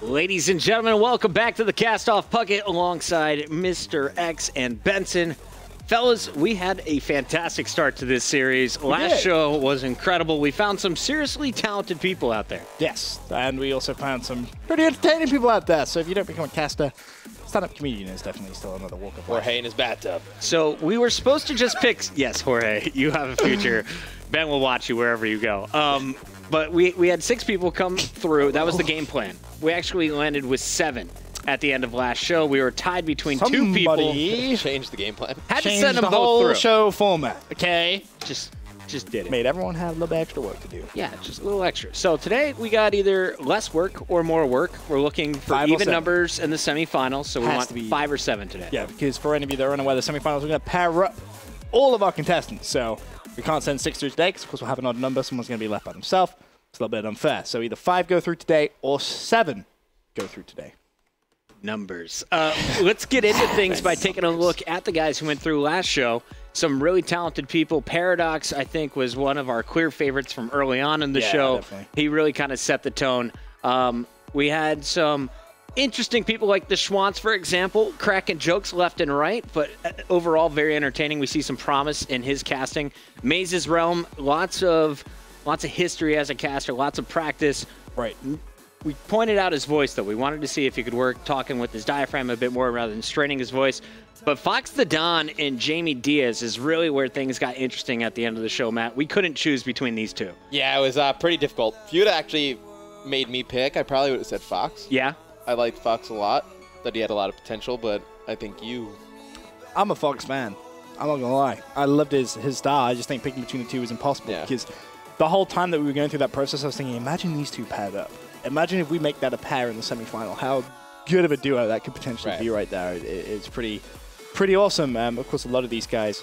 Ladies and gentlemen, welcome back to the Cast Off Puckett alongside Mr. X and Benson. Fellas, we had a fantastic start to this series. Last show was incredible. We found some seriously talented people out there. Yes, and we also found some pretty entertaining people out there. So if you don't become a caster, stand-up comedian is definitely still another walk of life. Jorge in his bathtub. So we were supposed to just pick... Yes, Jorge, you have a future. Ben will watch you wherever you go. But we had 6 people come through. That was the game plan. We actually landed with 7 at the end of last show. We were tied between 2 people. Changed the game plan. Had to Changed send them the both whole through. show format, okay? Just did it. Made everyone have a little bit extra work to do. Yeah, just a little extra. So today we got either less work or more work. We're looking for 5 or even 7. numbers in the semifinals, so we Has want to be. 5 or 7 today. Yeah, because for any of you that are unaware, the semifinals, we're going to pair up all of our contestants. So we can't send 6 through today, because of course we'll have an odd number. Someone's going to be left by themselves. It's a little bit unfair. So either 5 go through today or 7 go through today. Numbers. Let's get into things by taking a look at the guys who went through last show. Some really talented people. Paradox, I think, was one of our clear favorites from early on in the show. Definitely. He really kind of set the tone. We had some interesting people like the Schwantz, for example, cracking jokes left and right, but overall very entertaining. We see some promise in his casting. Maze's Realm, lots of history as a caster, lots of practice. Right. We pointed out his voice, though. We wanted to see if he could work talking with his diaphragm a bit more rather than straining his voice. But Fox the Don and Jamie Diaz is really where things got interesting at the end of the show, Matt. We couldn't choose between these 2. Yeah, it was pretty difficult. If you'd actually made me pick, I probably would have said Fox. Yeah? I liked Fox a lot. Thought he had a lot of potential, but I think you... I'm a Fox fan. I'm not going to lie. I loved his style. I just think picking between the 2 was impossible because the whole time that we were going through that process, I was thinking, imagine these 2 paired up. Imagine if we make that a pair in the semifinal. How good of a duo that could potentially be right there. It's pretty awesome. Of course, a lot of these guys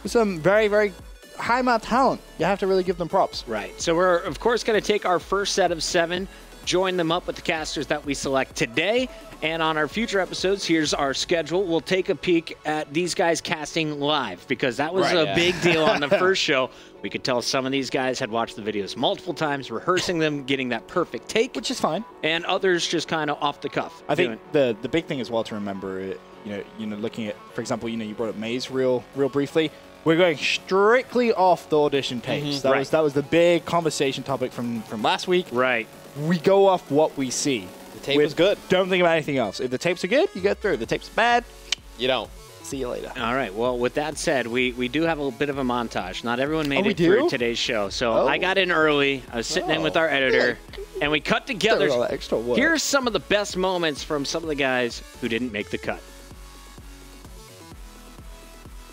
with some very, very high amount of talent. You have to really give them props. Right. So we're, of course, going to take our first set of 7, join them up with the casters that we select today. And on our future episodes, here's our schedule. We'll take a peek at these guys casting live because that was a big deal on the first show. We could tell some of these guys had watched the videos multiple times, rehearsing them, getting that perfect take. Which is fine. And others just kind of off the cuff. I think the big thing as well to remember, you know, looking at, for example, you brought up Maze real briefly. We're going strictly off the audition tapes. That was the big conversation topic from last week. Right. We go off what we see. The tape was good. Don't think about anything else. If the tapes are good, you get through. If the tapes are bad, you don't. See you later. All right. Well, with that said, we do have a bit of a montage. Not everyone made it through today's show. So I got in early. I was sitting in with our editor, and we cut together. All that extra work. Here's some of the best moments from some of the guys who didn't make the cut.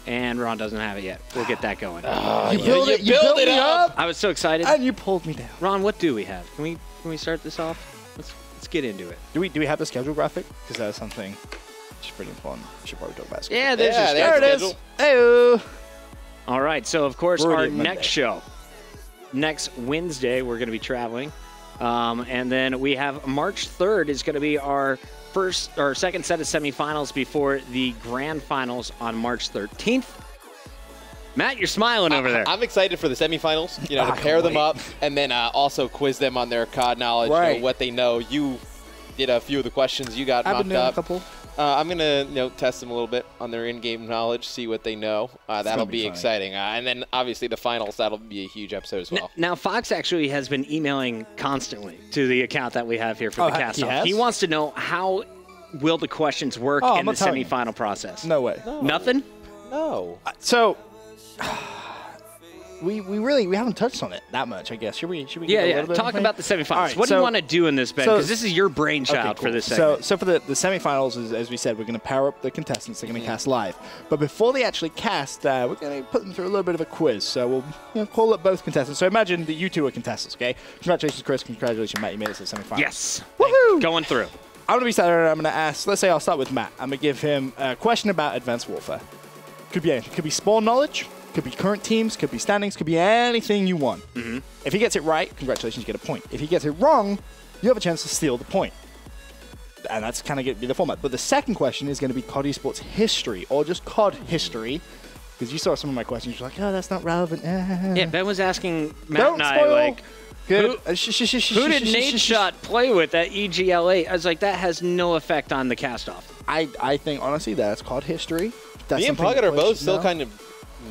And Ron doesn't have it yet. We'll get that going. You build it up. I was so excited. And you pulled me down. Ron, what do we have? Can we start this off? Let's get into it. Do we have the schedule graphic? Because that's something which is pretty important. We should probably talk about. Yeah, there's there it is. Hey-o. All right. So of course Brilliant our Monday. next show, next Wednesday, we're going to be traveling, and then we have March 3rd is going to be our second set of semifinals before the grand finals on March 13th. Matt, you're smiling over there. I'm excited for the semifinals, to pair them up and then also quiz them on their COD knowledge, what they know. You did a few of the questions. You got mocked up. A couple. I'm going to test them a little bit on their in-game knowledge, see what they know. That'll be exciting. And then, obviously, the finals, that'll be a huge episode as well. Now, Fox actually has been emailing constantly to the account that we have here for the cast off. He wants to know how will the questions work in the semifinal process. No way. No. Nothing? No. So, we haven't touched on it that much, I guess. Should we talk about the semifinals. Right, what do you want to do in this, Ben? Because this is your brainchild for this segment. So for the semifinals, as we said, we're going to power up the contestants. They're going to cast live. But before they actually cast, we're going to put them through a little bit of a quiz. So we'll call up both contestants. So imagine that you two are contestants, okay? Congratulations, Chris. Congratulations, Matt. You made it to the semifinals. Yes. Woohoo! Going through. I'm going to be sat there and I'm going to ask, let's say I'll start with Matt. I'm going to give him a question about Advanced Warfare. Could be anything. Could be spawn knowledge. Could be current teams, could be standings, could be anything you want. If he gets it right, congratulations, you get a point. If he gets it wrong, you have a chance to steal the point. And that's kind of going to be the format. But the second question is going to be COD Esports history, or just COD history. Because you saw some of my questions, you're like, oh, that's not relevant. Yeah, Ben was asking Matt and I, like, Good. Who did Nate Shot play with at EGLA? I was like, that has no effect on the cast-off. I think, honestly, that's called history. Me and Puckett are both still kind of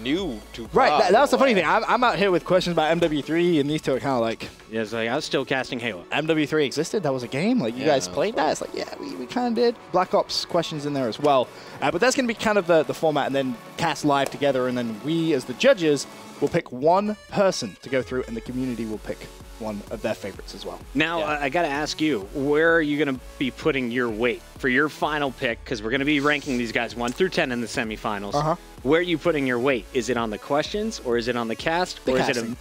new to COD. Right, that's the funny thing. I'm out here with questions about MW3, and these two are kind of like... Yeah, it's like, I was still casting Halo. MW3 existed? That was a game? Like, you guys played that? It's like, yeah, we kind of did. Black Ops questions in there as well. But that's going to be kind of the format, and then cast live together, and then we, as the judges, will pick one person to go through, and the community will pick one of their favorites as well. Now, I got to ask you, where are you going to be putting your weight for your final pick? Because we're going to be ranking these guys 1 through 10 in the semifinals. Where are you putting your weight? Is it on the questions, or is it on the cast, or is it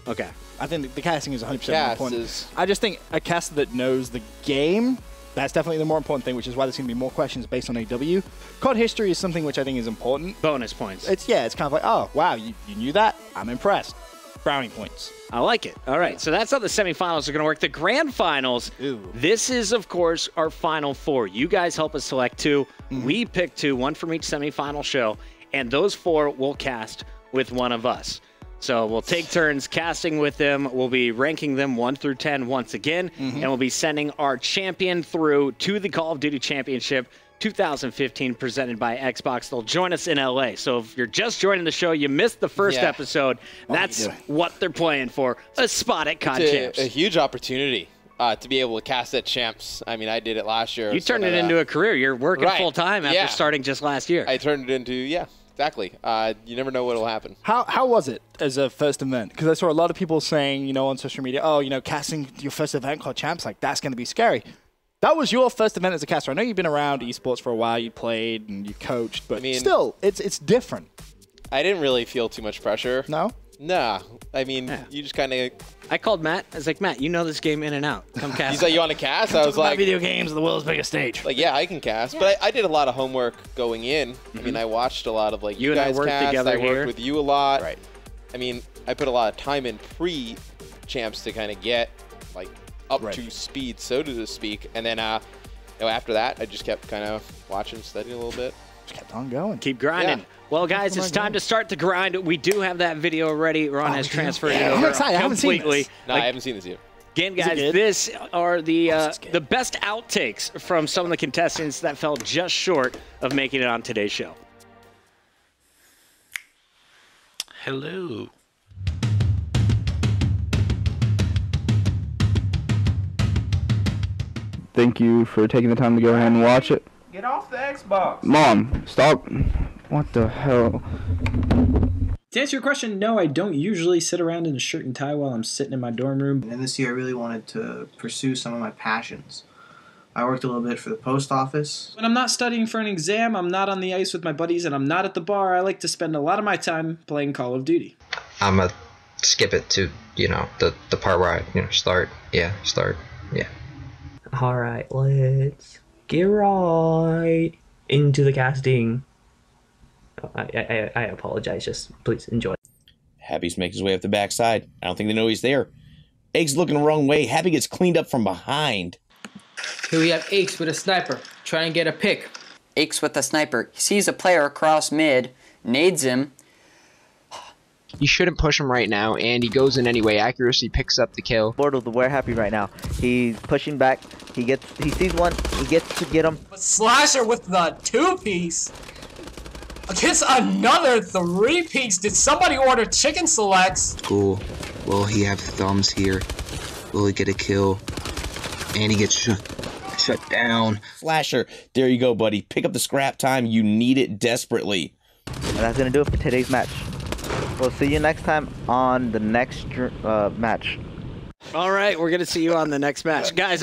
okay? I think the casting is 100% more important. I just think a caster that knows the game, that's definitely the more important thing, which is why there's going to be more questions based on AW. COD history is something which I think is important. Bonus points. It's kind of like, oh, wow, you knew that? I'm impressed. Brownie points. I like it. All right, so that's how the semifinals are going to work. The grand finals, this is, of course, our final four. You guys help us select two. We pick two, one from each semifinal show, and those four will cast with one of us. So we'll take turns casting with them. We'll be ranking them 1 through 10 once again, and we'll be sending our champion through to the Call of Duty Championship 2015 presented by Xbox. They'll join us in LA. So if you're just joining the show, you missed the first episode, that's what they're playing for, a spot at COD Champs. A huge opportunity to be able to cast at Champs. I mean, I did it last year. You turned it into a career. You're working full-time after starting just last year. I turned it into, exactly. You never know what will happen. How was it as a first event? Because I saw a lot of people saying, on social media, casting your first event called Champs, like, that's going to be scary. That was your first event as a caster. I know you've been around esports for a while. You played and you coached, but still, it's different. I didn't really feel too much pressure. No? Nah. I mean, you just kind of... I called Matt. I was like, Matt, you know this game in and out. Come cast. He's like, you want to cast? I was like... video games are the world's biggest stage. Like, yeah, I can cast. But I did a lot of homework going in. I mean, I watched a lot of, you guys and I worked together here. I worked with you a lot. Right. I mean, I put a lot of time in pre-Champs to kind of get, up to speed, so to speak. And then, after that, I just kept kind of watching, studying a little bit. Just kept on going. Keep grinding. Yeah. Well, guys, it's time to start the grind. We do have that video ready. Ron has transferred it over completely. I haven't seen this yet. Again, guys, this are the best outtakes from some of the contestants that fell just short of making it on today's show. Hello. Thank you for taking the time to go ahead and watch it. Get off the Xbox. Mom, stop. What the hell? To answer your question, no, I don't usually sit around in a shirt and tie while I'm sitting in my dorm room. And this year I really wanted to pursue some of my passions. I worked a little bit for the post office. When I'm not studying for an exam, I'm not on the ice with my buddies, and I'm not at the bar, I like to spend a lot of my time playing Call of Duty. I'm gonna skip it to, the part where I, start. Yeah. Alright, let's get right into the casting. Oh, I apologize, just please enjoy. Happy's making his way up the backside. I don't think they know he's there. Egg's looking the wrong way. Happy gets cleaned up from behind. Here we have Aches with a sniper, trying to get a pick. Aches with a sniper. He sees a player across mid, nades him. You shouldn't push him right now, and he goes in anyway. Accuracy picks up the kill. Bored with the Where Happy right now. He's pushing back. He sees one. He gets to get him. Slasher with the 2-piece against another 3-piece. Did somebody order chicken selects? Cool. Will he have thumbs here? Will he get a kill? And he gets shut down. Slasher, there you go, buddy. Pick up the scrap time. You need it desperately. And that's gonna do it for today's match. We'll see you next time on the next match. All right, we're going to see you on the next match. Guys,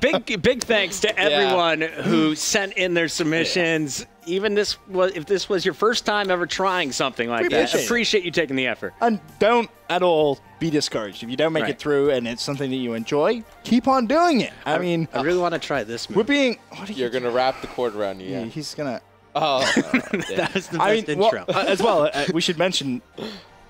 big thanks to everyone who sent in their submissions. Even if this was your first time ever trying something like that, appreciate you taking the effort. And don't at all be discouraged. If you don't make it through and it's something that you enjoy, keep on doing it. I mean, I really want to try this move. You're going to wrap the cord around you. Yeah, he's going to... Oh, that was the best intro. As well, we should mention,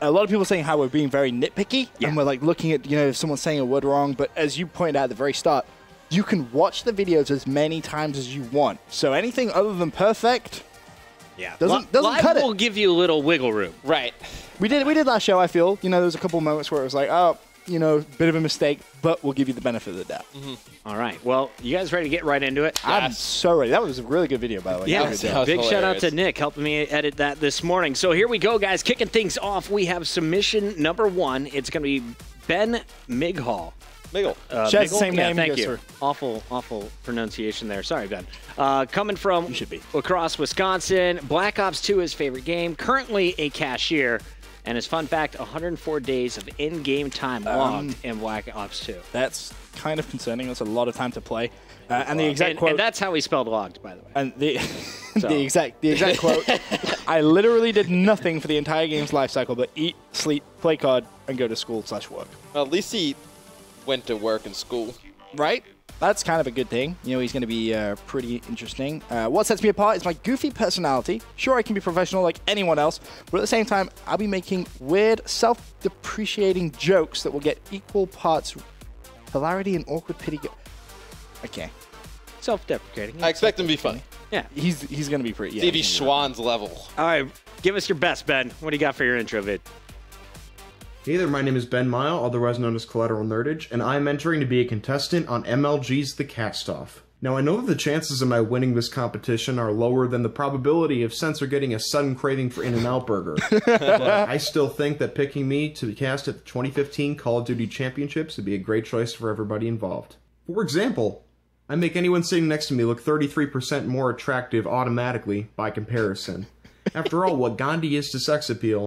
a lot of people saying how we're being very nitpicky, and we're looking at, if someone's saying a word wrong, but as you pointed out at the very start, you can watch the videos as many times as you want. So anything other than perfect, Yeah. Doesn't Live cut it. will give you a little wiggle room. Right. We did last show, I feel. You know, there was a couple moments where it was like, oh, you know, bit of a mistake, but we'll give you the benefit of the doubt. All right. Well, you guys ready to get right into it? I'm so ready. That was a really good video, by the way. Yeah, Good job. big shout out to Nick helping me edit that this morning. So here we go, guys. Kicking things off, we have submission number 1. It's going to be Ben Mighal. Miggle. Shares the same name. Thank Yes, you. sir. Awful pronunciation there. Sorry, Ben. Coming from should be. La Crosse, Wisconsin. Black Ops 2 his favorite game. Currently a cashier. And his fun fact, 104 days of in-game time logged in Black Ops 2. That's kind of concerning. That's a lot of time to play. And the exact quote. And that's how he spelled logged, by the way. And the the exact quote. I literally did nothing for the entire game's life cycle but eat, sleep, play COD, and go to school/work. Well, at least he went to work and school. Right? That's kind of a good thing. You know, he's going to be pretty interesting. What sets me apart is my goofy personality. Sure, I can be professional like anyone else, but at the same time, I'll be making weird, self-depreciating jokes that will get equal parts hilarity and awkward pity. Okay. Self-deprecating. I expect him to be funny. Yeah. He's going to be pretty. Yeah, Stevie Schwann's level. All right. Give us your best, Ben. What do you got for your intro vid? Hey there, my name is Ben Mile, otherwise known as Collateral Nerdage, and I'm entering to be a contestant on MLG's The Castoff. Now, I know that the chances of my winning this competition are lower than the probability of Sensor getting a sudden craving for In-N-Out Burger, but I still think that picking me to cast at the 2015 Call of Duty Championships would be a great choice for everybody involved. For example, I make anyone sitting next to me look 33% more attractive automatically by comparison. After all, what Gandhi is to sex appeal,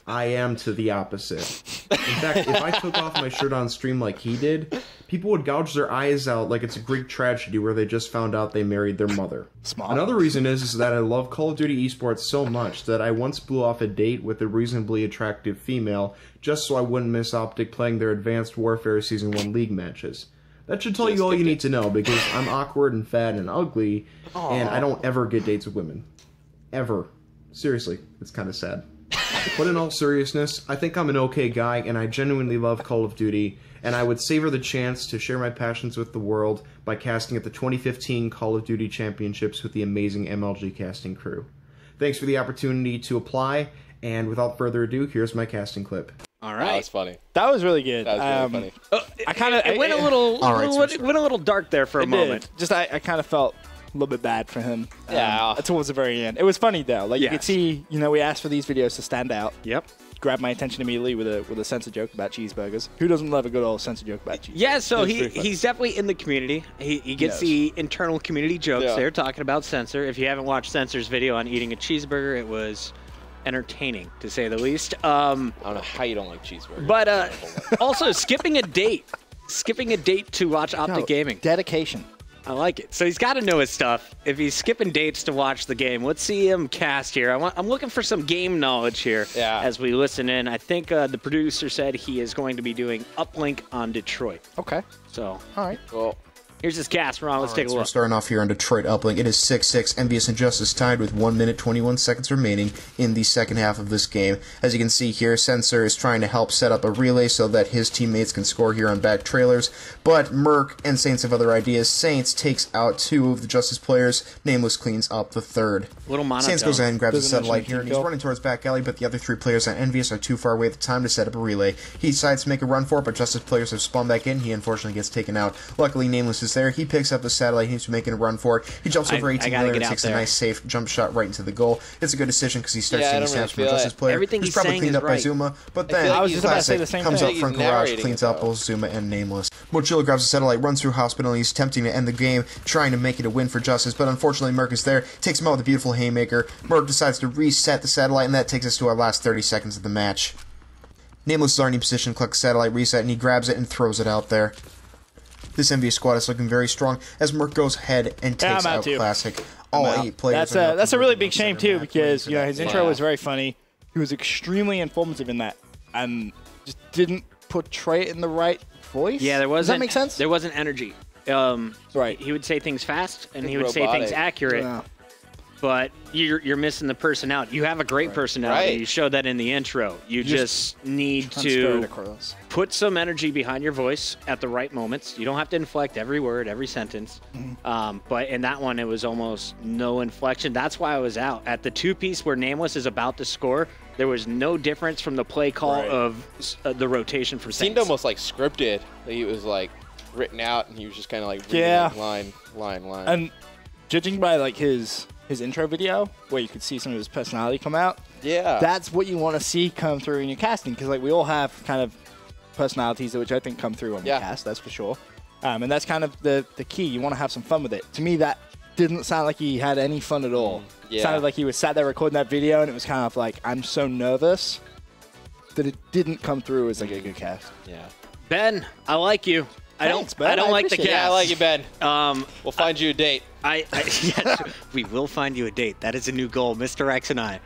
I am to the opposite. In fact, if I took off my shirt on stream like he did, people would gouge their eyes out like it's a Greek tragedy where they just found out they married their mother. Smart. Another reason is that I love Call of Duty esports so much that I once blew off a date with a reasonably attractive female just so I wouldn't miss Optic playing their Advanced Warfare Season 1 League matches. That should tell you all you need to know, because I'm awkward and fat and ugly, and I don't ever get dates with women. Ever. Seriously, it's kind of sad. But in all seriousness, I think I'm an okay guy, and I genuinely love Call of Duty, and I would savor the chance to share my passions with the world by casting at the 2015 Call of Duty Championships with the amazing MLG casting crew. Thanks for the opportunity to apply, and without further ado, here's my casting clip. All right. That's funny. That was really good. That was really funny. I kind of It went a little dark there for a moment. Just I kind of felt a little bit bad for him. Yeah. Towards the very end. It was funny though. Like you Yes. could see, you know, we asked for these videos to stand out. Yep. Grabbed my attention immediately with a censor joke about cheeseburgers. Who doesn't love a good old censor joke about cheeseburgers? Yeah, so It's very funny. he's definitely in the community. He gets the internal community jokes there talking about Censor. If you haven't watched Censor's video on eating a cheeseburger, it was entertaining, to say the least. I don't know how you don't like cheeseburgers. But also skipping a date to watch Optic Gaming. Dedication. I like it. So he's got to know his stuff. If he's skipping dates to watch the game, let's see him cast here. I'm looking for some game knowledge here as we listen in. I think the producer said he is going to be doing Uplink on Detroit. Okay. So, all right. Well, here's his cast, Ron. Let's take a So look. we're starting off here on Detroit Uplink. It is 6-6. Envious Injustice tied with 1 minute 21 seconds remaining in the second half of this game. As you can see here, Sensor is trying to help set up a relay so that his teammates can score here on back trailers. But Merc and Saints have other ideas. Saints takes out 2 of the Justice players. Nameless cleans up the third. Little monotone. Saints goes ahead and grabs Doesn't a satellite mention here, and he's Kiko. running towards back alley, but the other 3 players on Envious are too far away at the time to set up a relay. He decides to make a run for it, but Justice players have spawned back in. He unfortunately gets taken out. Luckily, Nameless is there. He picks up the satellite. He's making a run for it. He jumps over 18 gotta layer get and out takes a there. nice safe jump shot right into the goal. It's a good decision because he starts Yeah, I seeing don't snaps from really a feel Justice it. player. Everything He's he's probably saying cleaned is up by right. Zuma, but I feel then like I was just about to say the same comes thing. up from He's Garage, narrating cleans it, up though. both Zuma and Nameless. Mochila grabs a satellite, runs through Hospital, and he's attempting to end the game, trying to make it a win for Justice, but unfortunately Merc is there, takes him out with a beautiful haymaker. Merc decides to reset the satellite, and that takes us to our last 30 seconds of the match. Nameless is already in position, collects satellite reset, and he grabs it and throws it out there. This Envious squad is looking very strong as Merc goes ahead and takes out Classic. All 8 players. That's a really big shame too, because you know his intro Yeah. was very funny. He was extremely informative in that, and just didn't portray it in the right voice. Yeah, there wasn't. Does that make sense? There wasn't energy. Right. He would say things fast, and It's he would say things robotic. accurate. Yeah. but you're missing the personality. You have a great personality. You showed that in the intro. You just need to put some energy behind your voice at the right moments. You don't have to inflect every word, every sentence. But in that one, it was almost no inflection. That's why I was out. At the two-piece where Nameless is about to score, there was no difference from the play call of the rotation from Saints. It seemed almost like scripted. It was like written out, and he was just kind of like reading line. And judging by like his intro video, where you could see some of his personality come out, that's what you want to see come through in your casting, because like we all have kind of personalities which I think come through on the cast, that's for sure. And that's kind of the key. You want to have some fun with it. To me, that didn't sound like he had any fun at all. It sounded like he was sat there recording that video, and it was kind of like, I'm so nervous that it didn't come through as like a good cast. Ben, I like you. Thanks, I don't like the cast. Yeah, I like you, Ben. We'll find you a date. Yes, we will find you a date. That is a new goal, Mr. X and I.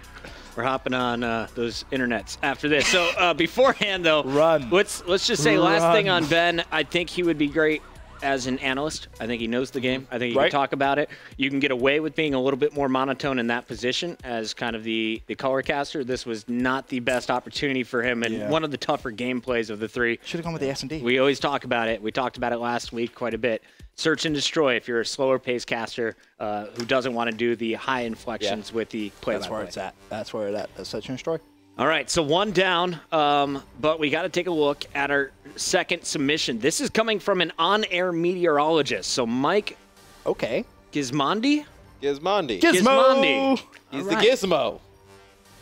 We're hopping on those internets after this. So beforehand, though, let's just say last thing on Ben. I think he would be great as an analyst. I think he knows the game. I think he can talk about it. You can get away with being a little bit more monotone in that position as kind of the color caster. This was not the best opportunity for him, and one of the tougher gameplays of the three. Should have gone with the S&D. We always talk about it. We talked about it last week quite a bit. Search and destroy if you're a slower pace caster who doesn't want to do the high inflections with the play. That's where it's at. That's where it's at. Search and destroy. All right, so one down, but we got to take a look at our second submission. This is coming from an on-air meteorologist. So Mike Gismondi? Gizmondi. He's the Gizmo.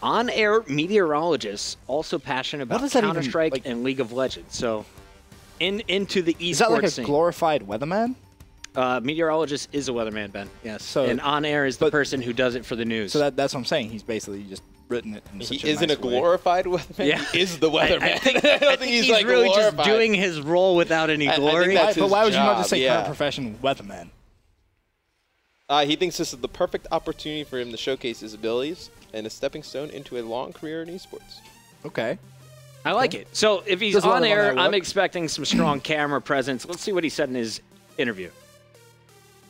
On-air meteorologist, also passionate about Counter-Strike and League of Legends. So into the esports Is that like a scene. glorified weatherman? Meteorologist is a weatherman, Ben. Yes. So, and on-air is the person who does it for the news. So that's what I'm saying. He's basically just written it in such He isn't nice a glorified weatherman. Yeah. He is the weatherman. I think he's he's like really glorified. just doing his role without any glory. But why would you not just say current profession weatherman? He thinks this is the perfect opportunity for him to showcase his abilities and a stepping stone into a long career in esports. Okay. I like it. So if he's on air, I'm expecting some strong camera presence. Let's see what he said in his interview.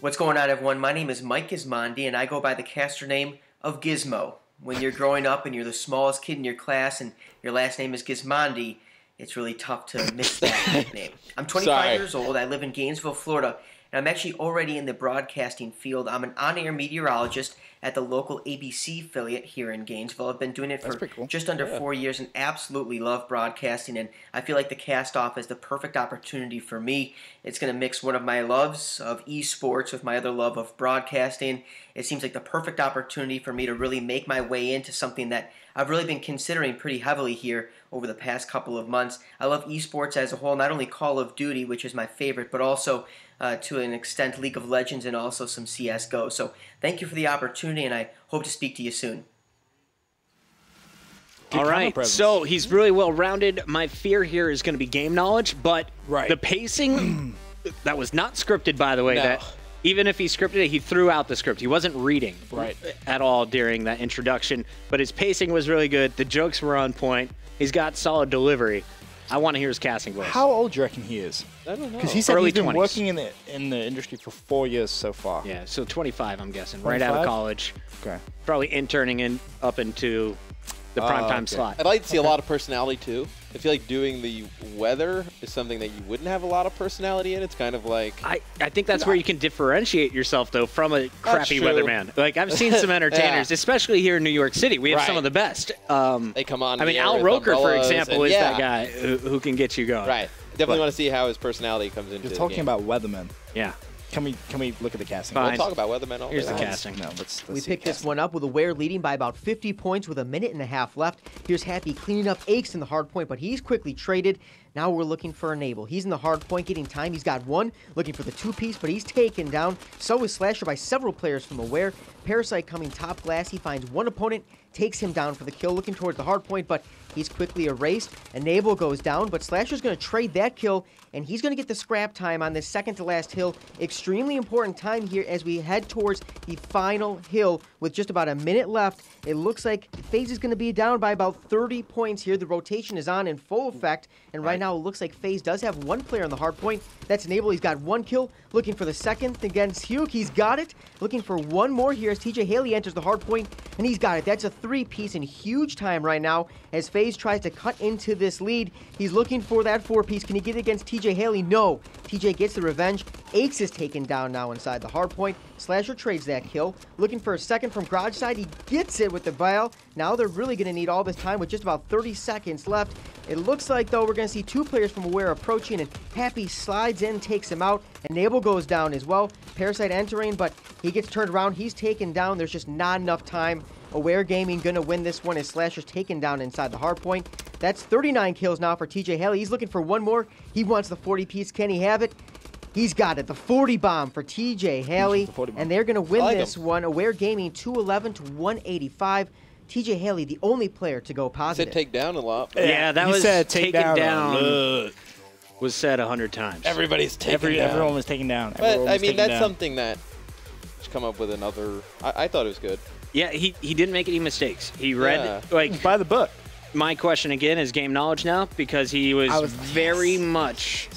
What's going on, everyone? My name is Mike Gismondi, and I go by the caster name of Gizmo. When you're growing up and you're the smallest kid in your class and your last name is Gismondi, it's really tough to miss that nickname. I'm 25 years old. I live in Gainesville, Florida, and I'm actually already in the broadcasting field. I'm an on-air meteorologist at the local ABC affiliate here in Gainesville. I've been doing it for just under 4 years and absolutely love broadcasting, and I feel like the cast-off is the perfect opportunity for me. It's going to mix one of my loves of esports with my other love of broadcasting. It seems like the perfect opportunity for me to really make my way into something that I've really been considering pretty heavily here over the past couple of months. I love esports as a whole, not only Call of Duty, which is my favorite, but also to an extent League of Legends and also some CSGO. So thank you for the opportunity, and I hope to speak to you soon. All right, so he's really well-rounded. My fear here is going to be game knowledge, but the pacing, that was not scripted, by the way. No. That even if he scripted it, he threw out the script. He wasn't reading at all during that introduction, but his pacing was really good. The jokes were on point. He's got solid delivery. I want to hear his casting voice. How old do you reckon he is? I don't know. Because he said Early he's been 20s. working in the industry for 4 years so far. Yeah, so 25, I'm guessing, right out of 25? college. Okay. Probably interning up into the primetime slot. I'd like to see a lot of personality, too. I feel like doing the weather is something that you wouldn't have a lot of personality in. It's kind of like... I think that's where you can differentiate yourself, though, from a crappy true. weatherman. Like, I've seen some entertainers, especially here in New York City. We have some of the best. They come on. I mean, Al Roker, for example, is that guy who can get you going. Right. Definitely want to see how his personality comes into You're the talking game. about weathermen. Yeah. Can we look at the casting? We'll talk about weathermen all Here's day. the casting. No, let's We see picked the this one up with Aware leading by about 50 points with a minute and a half left. Here's Happy cleaning up Aches in the hard point, but he's quickly traded. Now we're looking for Enable. He's in the hard point getting time. He's got one, looking for the two-piece, but he's taken down. So is Slasher by several players from Aware. Parasite coming top glass. He finds one opponent, takes him down for the kill, looking towards the hard point, but he's quickly erased. Enable goes down, but Slasher's going to trade that kill, and he's going to get the scrap time on this second to last hill. Extremely important time here as we head towards the final hill with just about a minute left. It looks like FaZe is going to be down by about 30 points here. The rotation is on in full effect, and right now it looks like FaZe does have one player on the hard point. That's Enable. He's got one kill, looking for the second against Hugh. He's got it. Looking for one more here as TJ Haley enters the hard point, and he's got it. That's a 3-piece in huge time right now as FaZe tries to cut into this lead. He's looking for that 4-piece. Can he get it against TJ Haley? No. TJ gets the revenge. Aches is taken down now inside the hard point. Slasher trades that kill. Looking for a second from Garage Side. He gets it with the bile. Now they're really going to need all this time with just about 30 seconds left. It looks like, though, we're going to see two players from Aware approaching, and Happy slides in, takes him out. Enable goes down as well. Parasite entering, but he gets turned around. He's taken down. There's just not enough time. Aware Gaming going to win this one as Slasher's taken down inside the hard point. That's 39 kills now for TJ Haley. He's looking for one more. He wants the 40-piece. Can he have it? He's got it. The 40 bomb for TJ Haley. And they're going to win this one. Aware Gaming 211 to 185. TJ Haley, the only player to go positive. Said take down a lot. Yeah, that was said taken down. Was said 100 times. Everybody's taken down. Everyone was taken down. But, I mean, that's something that just come up with another. I thought it was good. Yeah, he didn't make any mistakes. He read, like, by the book. My question again is game knowledge now, because he was very much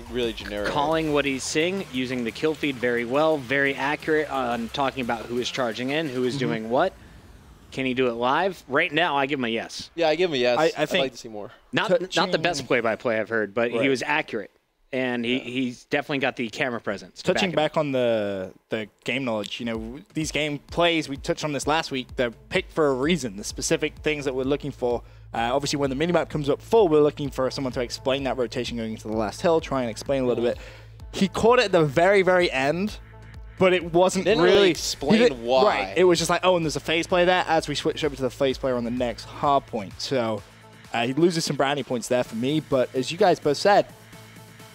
really generic. Calling what he's seeing, using the kill feed very well, very accurate on talking about who is charging in, who is doing what. Can he do it live? Right now, I give him a yes. Yeah, I give him a yes. I think I'd like to see more. Not the best play-by-play I've heard, but he was accurate. And he's definitely got the camera presence. Touching back on the game knowledge, you know, these game plays, we touched on this last week, they're picked for a reason, the specific things that we're looking for. Obviously, when the minimap comes up full, we're looking for someone to explain that rotation going into the last hill, try and explain a little bit. He caught it at the very, very end, but it wasn't really explain why. Right. It was just like, oh, and there's a phase play there as we switch over to the phase player on the next hard point. So he loses some brownie points there for me, but as you guys both said,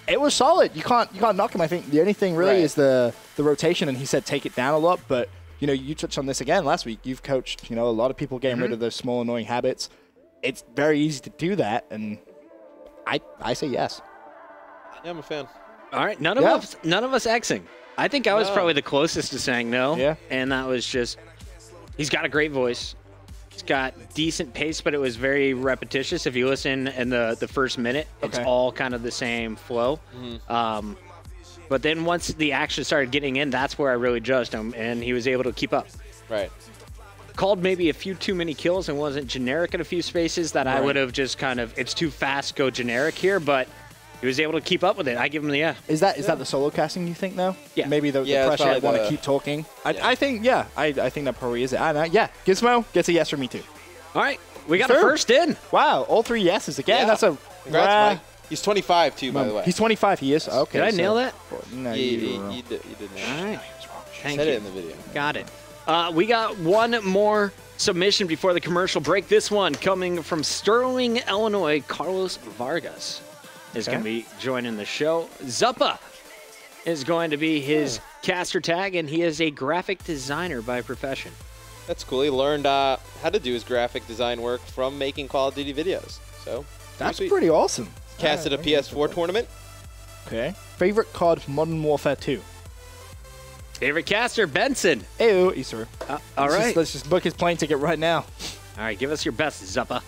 it was solid. You can't knock him. I think the only thing really is the rotation, and he said take it down a lot, but you know, you touched on this again last week. You've coached, you know, a lot of people getting rid of those small annoying habits. It's very easy to do that, and I say yes. Yeah, I'm a fan. All right, none of us Xing. I think I was probably the closest to saying no. Yeah. And that was just, he's got a great voice. He's got decent pace, but it was very repetitious. If you listen in the first minute, it's all kind of the same flow. But then once the action started getting in, that's where I really judged him, and he was able to keep up. Right. Called maybe a few too many kills and wasn't generic in a few spaces that I would have just kind of, it's too fast, go generic here, but he was able to keep up with it. I give him the yeah. Is that the solo casting, you think, though? Yeah. Maybe the pressure, I want to keep talking. I think, I think that probably is it. Gizmo gets a yes from me, too. All right. We got a first in. Wow. All three yeses again. Yeah. That's a Congrats, Mike. He's 25, too, by the way. He's 25. He is? Okay. Did I nail that? No, you did nail All right. Thank you. Said it in the video. Got it. We got one more submission before the commercial break. This one coming from Sterling, Illinois. Carlos Vargas is going to be joining the show. Zuppa is going to be his caster tag, and he is a graphic designer by profession. That's cool. He learned how to do his graphic design work from making Call of Duty videos. So that's pretty awesome. Casted a PS4 tournament. Okay. Favorite COD Modern Warfare 2? Favorite caster, Benson. Ew, Easter. All right. Let's just book his plane ticket right now. All right, give us your best, Zuppa.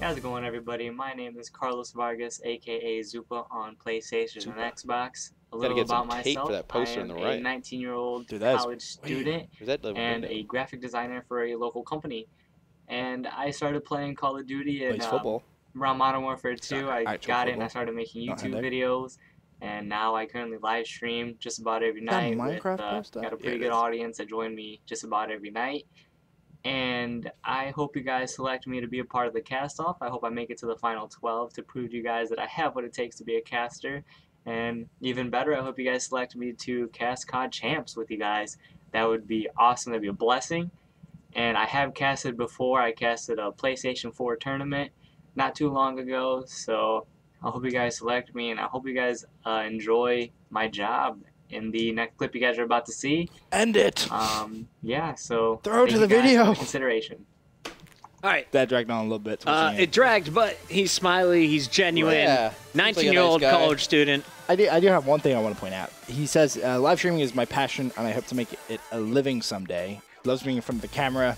How's it going, everybody? My name is Carlos Vargas, a.k.a. Zupa on PlayStation and Xbox. A little about myself. I am a 19-year-old college student and a graphic designer for a local company. And I started playing Call of Duty and around Modern Warfare 2. I got it and I started making YouTube videos. And now I currently live stream just about every night. Got a pretty good audience that join me just about every night. And I hope you guys select me to be a part of the cast-off. I hope I make it to the final 12 to prove to you guys that I have what it takes to be a caster. And even better, I hope you guys select me to cast COD Champs with you guys. That would be awesome. That would be a blessing. And I have casted before. I casted a PlayStation 4 tournament not too long ago. So I hope you guys select me, and I hope you guys enjoy my job in the next clip you guys are about to see. End it. Yeah, so throw it to the video. Consideration. All right. That dragged on a little bit. It dragged, but he's smiley. He's genuine. Yeah. 19-year-old Nice guy. college student. I do have one thing I want to point out. He says, live streaming is my passion, and I hope to make it a living someday. Loves being in front of the camera.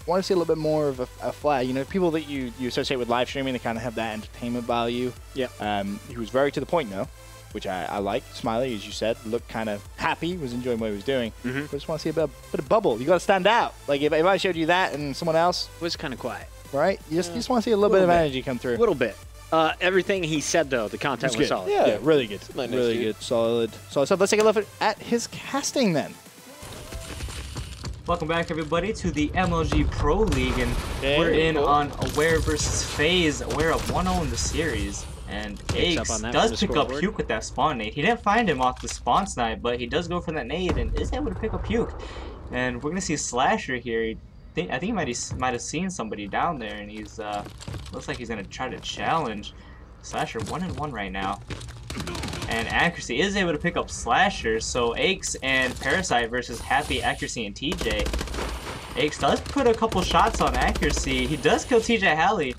Want to see a little bit more of a flag. You know, people that you associate with live streaming, they kind of have that entertainment value. Yeah. He was very to the point, though, which I like. Smiley, as you said, looked kind of happy, was enjoying what he was doing. Mm-hmm. But I just want to see a bit of bubble. You got to stand out. Like, if I showed you that and someone else was kind of quiet. Right? You just want to see a little bit of energy come through. A little bit. Everything he said, though, the content was solid. Yeah, really good. Nice, really dude. good. Solid. So let's take a look at his casting then. Welcome back, everybody, to the MLG Pro League, and we're in on Aware versus FaZe. Aware up 1-0 in the series, and Aches does pick up Puke with that spawn nade. He didn't find him off the spawn snipe, but he does go for that nade and is able to pick up Puke. And we're gonna see Slasher here. I think he might have seen somebody down there, and he's looks like he's gonna try to challenge Slasher. 1-1 right now. And Accuracy is able to pick up Slasher, so Aches and Parasite versus Happy, Accuracy, and TJ. Aches does put a couple shots on Accuracy. He does kill TJ Halley.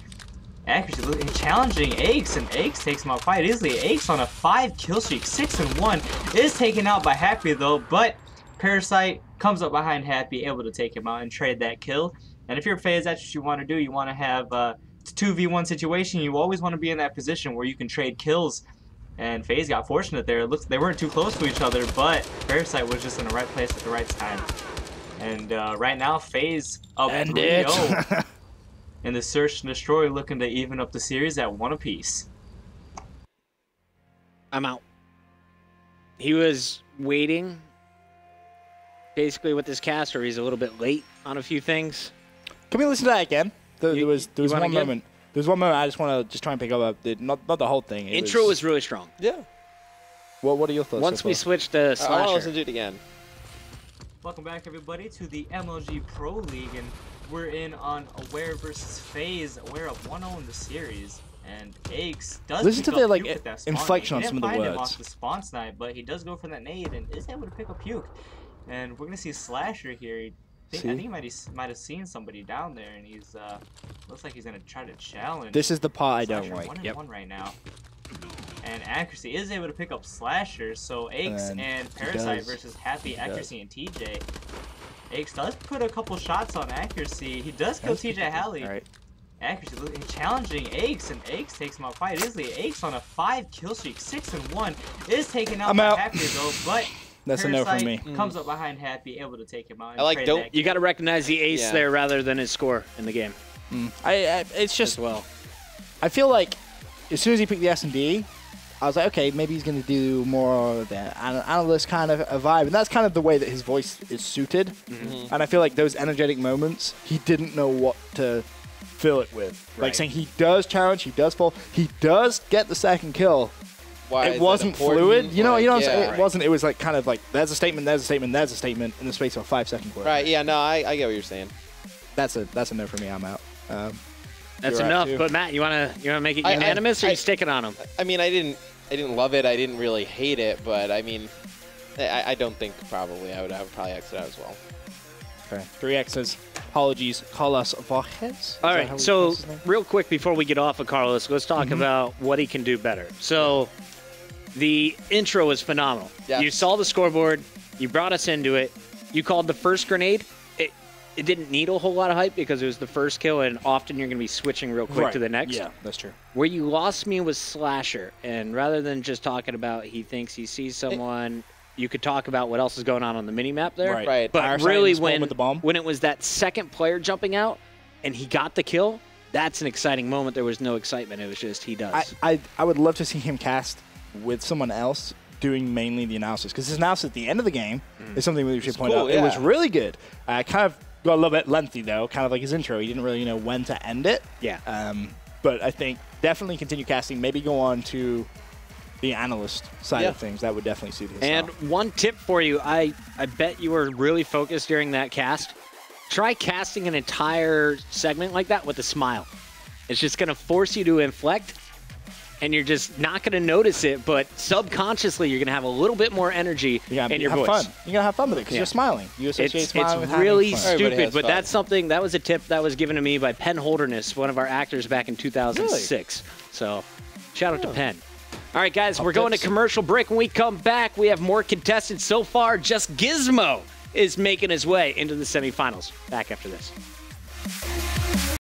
Accuracy challenging Aches, and Aches takes him out quite easily. Aches on a 5-kill streak, 6-1, is taken out by Happy though, but Parasite comes up behind Happy, able to take him out and trade that kill. And if you're FaZe, that's what you want to do. You want to have a 2v1 situation. You always want to be in that position where you can trade kills. And FaZe got fortunate there. It looks they weren't too close to each other, but Parasite was just in the right place at the right time. And right now, FaZe up 3-0. And the Search and Destroy looking to even up the series at 1 apiece. I'm out. He was waiting, basically, with this cast, or he's a little bit late on a few things. Can we listen to that again? There was one moment. There's one moment I just want to try and pick up. Not the whole thing. Intro was really strong. Yeah. Well, what are your thoughts? Once we switch to Slasher. I'll listen to it again. Welcome back, everybody, to the MLG Pro League, and we're in on Aware versus FaZe. Aware up 1-0 in the series, and Aches does listen to pick the up like Puke with that inflection on nade. some of the He didn't find him words. off the spawn snipe, but he does go for that nade and is able to pick up Puke. And we're gonna see Slasher here. I think he might have seen somebody down there, and he's looks like he's gonna try to challenge. This is the part I Slasher. don't like. 1-1 right now. And Accuracy is able to pick up Slasher, so Aches and Parasite versus Happy, Accuracy, and TJ. Aches does put a couple shots on Accuracy. He does kill TJ Halley. Right. Accuracy challenging Aches, and Aches takes him out quite easily. Aches on a 5-kill streak, 6-1, is taken out by Happy though, but that's Parasite a no from me. Comes up behind Happy, able to take him out. And I like trade that You got to recognize the ace Yeah. there rather than his score in the game. It's just as well. I feel like as soon as he picked the S&D, I was like, okay, maybe he's going to do more of the analyst kind of a vibe. And that's kind of the way that his voice is suited. Mm-hmm. And I feel like those energetic moments, he didn't know what to fill it with. Like Right. saying he does challenge, he does fall, he does get the second kill. Why It is wasn't that important? fluid. You know what I'm yeah. saying? It wasn't. It was like kind of like, there's a statement, there's a statement, there's a statement in the space of a 5-second word. Right, yeah, no, I get what you're saying. That's a no for me. I'm out. That's You're enough. out, too. But Matt, you wanna make it unanimous, or you sticking on him? I mean, I didn't love it. I didn't really hate it, but I mean, I don't think probably I would have probably exited out as well. Okay. 3X's. Apologies, Carlos Vargas. All right, so real quick before we get off of Carlos, let's talk about what he can do better. So the intro is phenomenal. Yeah. You saw the scoreboard. You brought us into it. You called the first grenade. It didn't need a whole lot of hype because it was the first kill, and often you're going to be switching real quick to the next. Yeah, that's true. Where you lost me was Slasher, and rather than just talking about he thinks he sees someone, you could talk about what else is going on the mini-map there. Right. But Parasite really, in the spawn with the bomb. when it was that second player jumping out and he got the kill, that's an exciting moment. There was no excitement. It was just he does. I would love to see him cast with someone else doing mainly the analysis, because his analysis at the end of the game is something we should point out. yeah. It was really good. Kind of got a little bit lengthy, though, kind of like his intro. He didn't really know when to end it. Yeah. But I think definitely continue casting, maybe go on to the analyst side of things. That would definitely suit his And style. one tip for you, I bet you were really focused during that cast. Try casting an entire segment like that with a smile. It's just going to force you to inflect, and you're just not going to notice it, but subconsciously you're going to have a little bit more energy in your voice. Fun. You're going to have fun with it because you're smiling. You associate smiling with really having fun. stupid, but that's something, that was a tip that was given to me by Penn Holderness, one of our actors back in 2006. Really? So shout out to Penn. All right, guys, we're going to commercial break. When we come back, we have more contestants. So far, just Gizmo is making his way into the semifinals. Back after this.